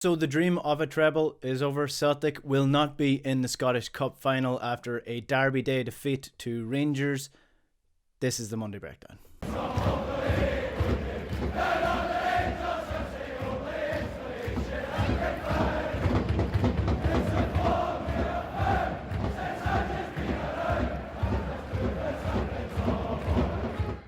So the dream of a treble is over. Celtic will not be in the Scottish Cup final after a Derby Day defeat to Rangers. This is the Monday Breakdown.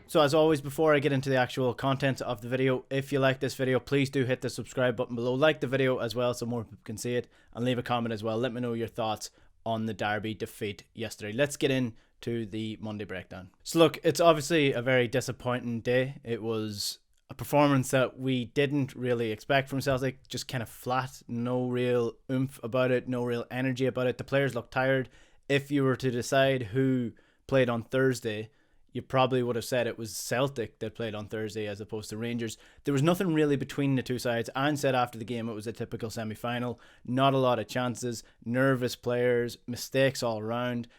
So as always, before I get into the actual content of the video, if you like this video, please do hit the subscribe button below. Like the video as well so more people can see it, and leave a comment as well. Let me know your thoughts on the Derby defeat yesterday. Let's get into the Monday Breakdown. So look, it's obviously a very disappointing day. It was a performance that we didn't really expect from Celtic, just kind of flat, no real oomph about it, no real energy about it. The players looked tired. If you were to decide who played on Thursday, you probably would have said it was Celtic that played on Thursday as opposed to Rangers. There was nothing really between the two sides. Anne said after the game it was a typical semi-final. Not a lot of chances, nervous players, mistakes all around.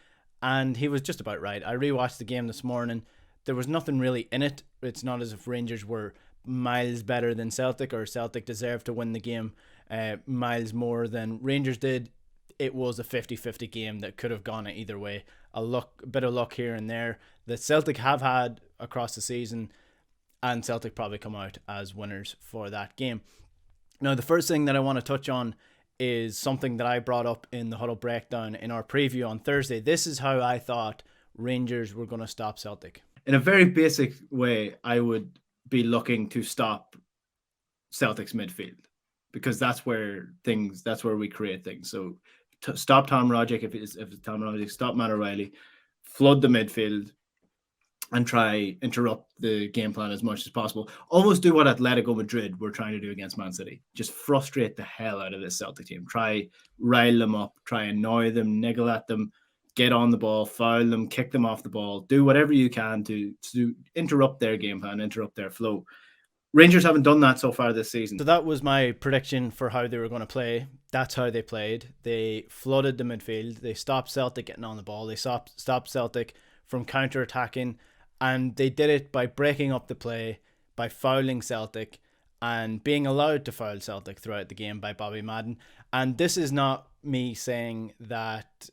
And he was just about right. I rewatched the game this morning. There was nothing really in it. It's not as if Rangers were miles better than Celtic or Celtic deserved to win the game miles more than Rangers did. It was a 50-50 game that could have gone either way. A bit of luck here and there that Celtic have had across the season, and Celtic probably come out as winners for that game. Now, the first thing that I want to touch on is something that I brought up in the Huddle breakdown in our preview on Thursday. This is how I thought Rangers were going to stop Celtic. In a very basic way, I would be looking to stop Celtic's midfield, because that's where we create things. So stop Tom Rogic if it's Tom Rogic, stop Matt O'Reilly, flood the midfield, and try interrupt the game plan as much as possible. Almost do what Atletico Madrid were trying to do against Man City. Just frustrate the hell out of this Celtic team. Try rile them up, try annoy them, niggle at them, get on the ball, foul them, kick them off the ball, do whatever you can to interrupt their game plan, interrupt their flow. Rangers haven't done that so far this season. So that was my prediction for how they were going to play. That's how they played. They flooded the midfield. They stopped Celtic getting on the ball. They stopped Celtic from counter-attacking. And they did it by breaking up the play, by fouling Celtic, and being allowed to foul Celtic throughout the game by Bobby Madden. And this is not me saying that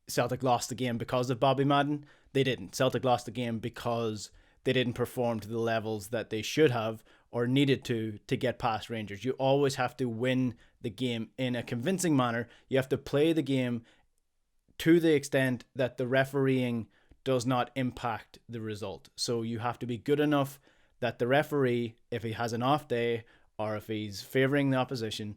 Celtic lost the game because of Bobby Madden. They didn't. Celtic lost the game because they didn't perform to the levels that they should have or needed to get past Rangers. You always have to win the game in a convincing manner. You have to play the game to the extent that the refereeing does not impact the result. So you have to be good enough that the referee, if he has an off day or if he's favouring the opposition,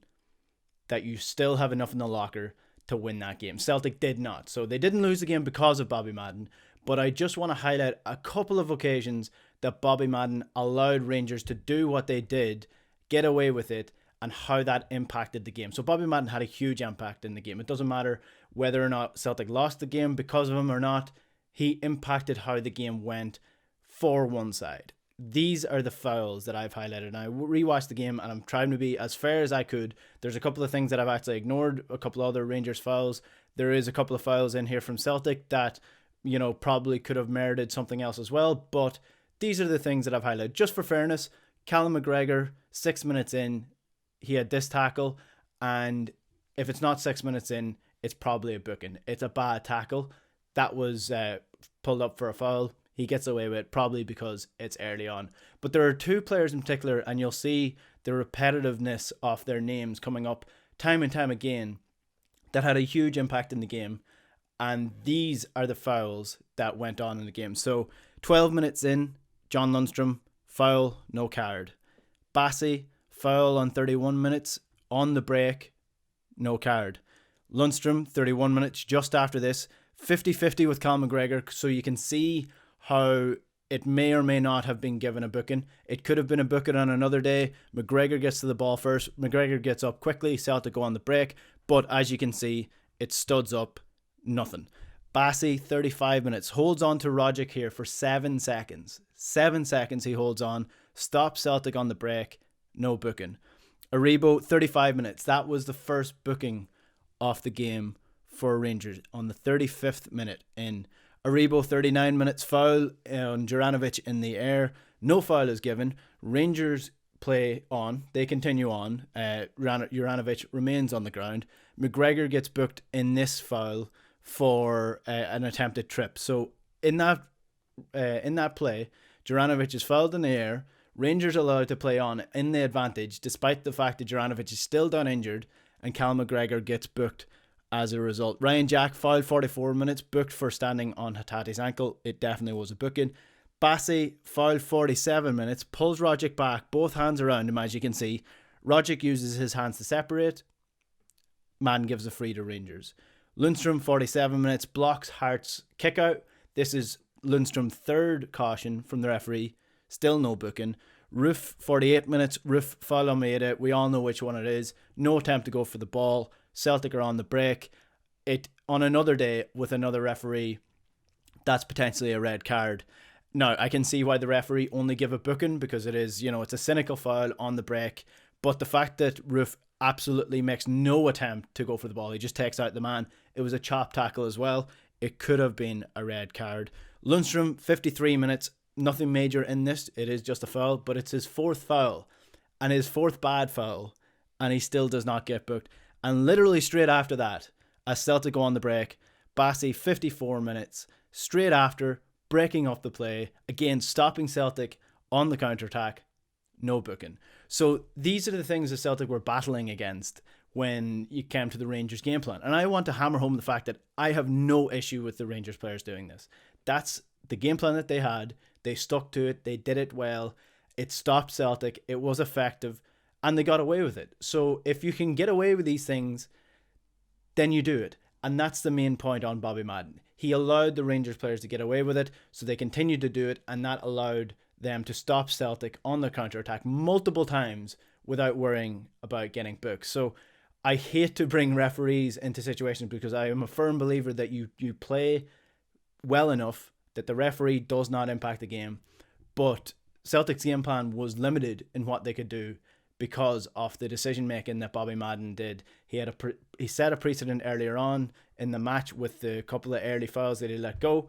that you still have enough in the locker to win that game. Celtic did not. So they didn't lose the game because of Bobby Madden. But I just want to highlight a couple of occasions that Bobby Madden allowed Rangers to do what they did, get away with it, and how that impacted the game. So Bobby Madden had a huge impact in the game. It doesn't matter whether or not Celtic lost the game because of him or not. He impacted how the game went for one side. These are the fouls that I've highlighted. And I rewatched the game and I'm trying to be as fair as I could. There's a couple of things that I've actually ignored, a couple of other Rangers fouls. There is a couple of fouls in here from Celtic that, you know, probably could have merited something else as well. But these are the things that I've highlighted. Just for fairness, Callum McGregor, 6 minutes in, he had this tackle. And if it's not 6 minutes in, it's probably a booking. It's a bad tackle. That was pulled up for a foul. He gets away with it probably because it's early on. But there are two players in particular, and you'll see the repetitiveness of their names coming up time and time again, that had a huge impact in the game. And these are the fouls that went on in the game. So 12 minutes in, John Lundstrom, foul, no card. Bassey, foul on 31 minutes, on the break, no card. Lundstrom, 31 minutes, just after this, 50-50 with Callum McGregor, so you can see how it may or may not have been given a booking. It could have been a booking on another day. McGregor gets to the ball first. McGregor gets up quickly. Celtic go on the break. But as you can see, it studs up. Nothing. Bassey, 35 minutes. Holds on to Rogic here for 7 seconds. 7 seconds he holds on. Stops Celtic on the break. No booking. Aribo, 35 minutes. That was the first booking of the game for Rangers on the 35th minute in. Aribo, 39 minutes, foul on Juranovic in the air. No foul is given. Rangers play on. They continue on. Juranovic remains on the ground. McGregor gets booked in this foul for an attempted trip. So in that play, Juranovic is fouled in the air. Rangers allowed to play on in the advantage, despite the fact that Juranovic is still done injured, and Cal McGregor gets booked as a result. Ryan Jack fouled 44 minutes, booked for standing on Hatate's ankle. It definitely was a booking. Bassi fouled 47 minutes, pulls Rogic back, both hands around him, as you can see. Rogic uses his hands to separate. Madden gives a free to Rangers. Lundstrom, 47 minutes, blocks Hart's kick out. This is Lundstrom's third caution from the referee. Still no booking. Roof, 48 minutes. Roof, foul Almeida. We all know which one it is. No attempt to go for the ball. Celtic are on the break. On another day with another referee, that's potentially a red card. Now, I can see why the referee only give a booking, because it is, it's a cynical foul on the break. But the fact that Roof absolutely makes no attempt to go for the ball, he just takes out the man. It was a chop tackle as well. It could have been a red card. Lundstrom, 53 minutes. Nothing major in this. It is just a foul, but it's his fourth foul and his fourth bad foul, and he still does not get booked. And literally straight after that, as Celtic go on the break, Bassi, 54 minutes, straight after, breaking up the play, again stopping Celtic on the counter-attack, no booking. So these are the things that Celtic were battling against when you came to the Rangers game plan. And I want to hammer home the fact that I have no issue with the Rangers players doing this. That's the game plan that they had. They stuck to it. They did it well. It stopped Celtic. It was effective. And they got away with it. So if you can get away with these things, then you do it. And that's the main point on Bobby Madden. He allowed the Rangers players to get away with it, so they continued to do it, and that allowed them to stop Celtic on the counter-attack multiple times without worrying about getting booked. So I hate to bring referees into situations, because I am a firm believer that you play well enough that the referee does not impact the game. But Celtic's game plan was limited in what they could do because of the decision making that Bobby Madden did. He set a precedent earlier on in the match with the couple of early fouls that he let go.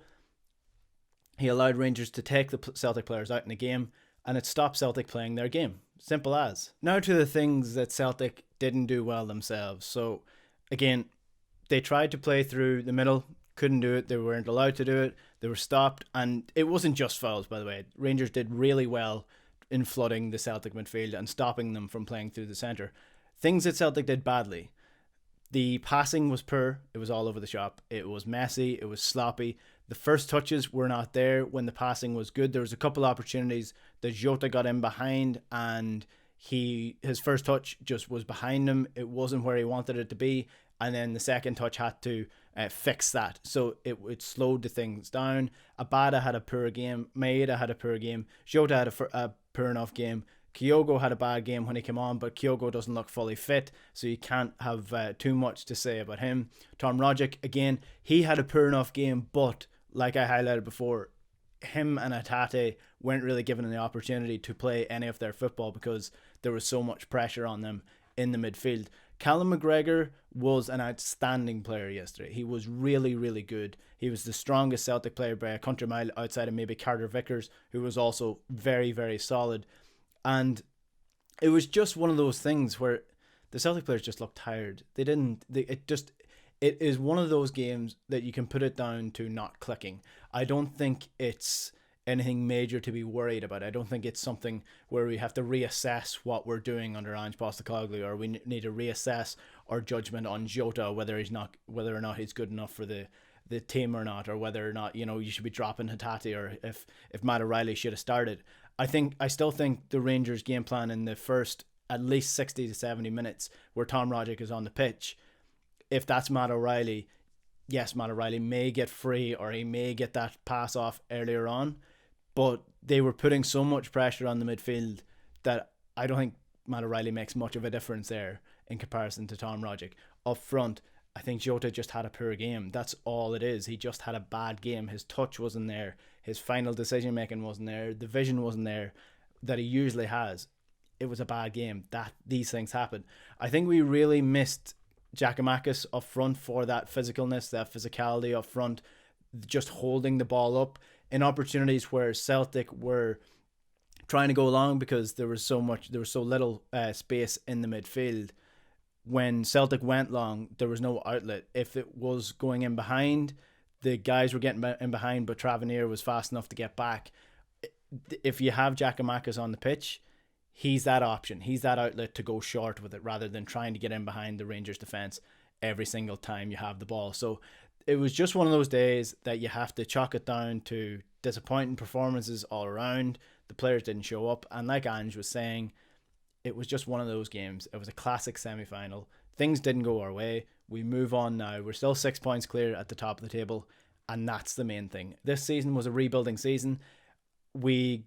He allowed Rangers to take the Celtic players out in the game, and it stopped Celtic playing their game. Simple as. Now to the things that Celtic didn't do well themselves. So again, they tried to play through the middle, couldn't do it. They weren't allowed to do it. They were stopped, and it wasn't just fouls, by the way. Rangers did really well in flooding the Celtic midfield and stopping them from playing through the centre. Things that Celtic did badly. The passing was poor. It was all over the shop. It was messy. It was sloppy. The first touches were not there when the passing was good. There was a couple of opportunities that Jota got in behind, and his first touch just was behind him. It wasn't where he wanted it to be, and then the second touch had to fix that. So it slowed the things down. Abada had a poor game. Maeda had a poor game. Jota had a poor enough game. Kyogo had a bad game when he came on, but Kyogo doesn't look fully fit, so you can't have too much to say about him. Tom Rogic, again, he had a poor enough game, but like I highlighted before, him and Hatate weren't really given the opportunity to play any of their football because there was so much pressure on them in the midfield. Callum McGregor was an outstanding player yesterday. He was really, really good. He was the strongest Celtic player by a country mile outside of maybe Carter Vickers, who was also very, very solid. And it was just one of those things where the Celtic players just looked tired. It is one of those games that you can put it down to not clicking. I don't think it's anything major to be worried about. I don't think it's something where we have to reassess what we're doing under Ange Postecoglou, or we need to reassess our judgment on Jota, whether or not he's good enough for the team or not, or whether or not you should be dropping Hatate, or if Matt O'Reilly should have started. I still think the Rangers game plan in the first at least 60 to 70 minutes where Tom Rogic is on the pitch, if that's Matt O'Reilly, yes, Matt O'Reilly may get free, or he may get that pass off earlier on, but they were putting so much pressure on the midfield that I don't think Matt O'Reilly makes much of a difference there in comparison to Tom Rogic. Up front, I think Jota just had a poor game. That's all it is. He just had a bad game. His touch wasn't there. His final decision making wasn't there. The vision wasn't there that he usually has. It was a bad game. These things happen. I think we really missed Giakoumakis up front for that physicalness, that physicality up front, just holding the ball up in opportunities where Celtic were trying to go along because there was so little space in the midfield. When Celtic went long, there was no outlet. If it was going in behind, the guys were getting in behind, but Tavernier was fast enough to get back. If you have Giakoumakis on the pitch, he's that option. He's that outlet to go short with it rather than trying to get in behind the Rangers defence every single time you have the ball. So it was just one of those days that you have to chalk it down to disappointing performances all around. The players didn't show up. And like Ange was saying, it was just one of those games. It was a classic semi-final. Things didn't go our way. We move on now. We're still 6 points clear at the top of the table. And that's the main thing. This season was a rebuilding season. We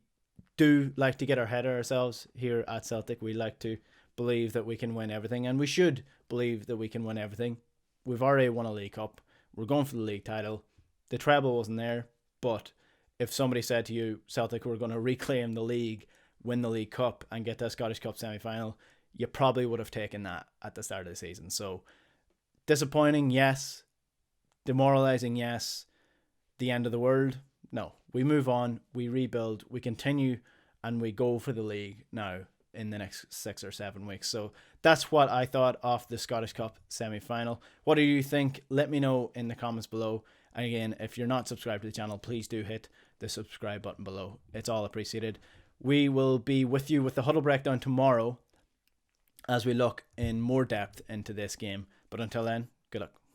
do like to get our head of ourselves here at Celtic. We like to believe that we can win everything. And we should believe that we can win everything. We've already won a League Cup. We're going for the league title. The treble wasn't there. But if somebody said to you, Celtic were going to reclaim the league, win the League Cup and get the Scottish Cup semi-final, you probably would have taken that at the start of the season. So disappointing, yes. Demoralising, yes. The end of the world? No. We move on, we rebuild, we continue, and we go for the league now in the next 6 or 7 weeks. So that's what I thought of the Scottish Cup semi-final. What do you think? Let me know in the comments below. And again, if you're not subscribed to the channel, please do hit the subscribe button below. It's all appreciated. We will be with you with the Huddle breakdown tomorrow as we look in more depth into this game. But until then, good luck.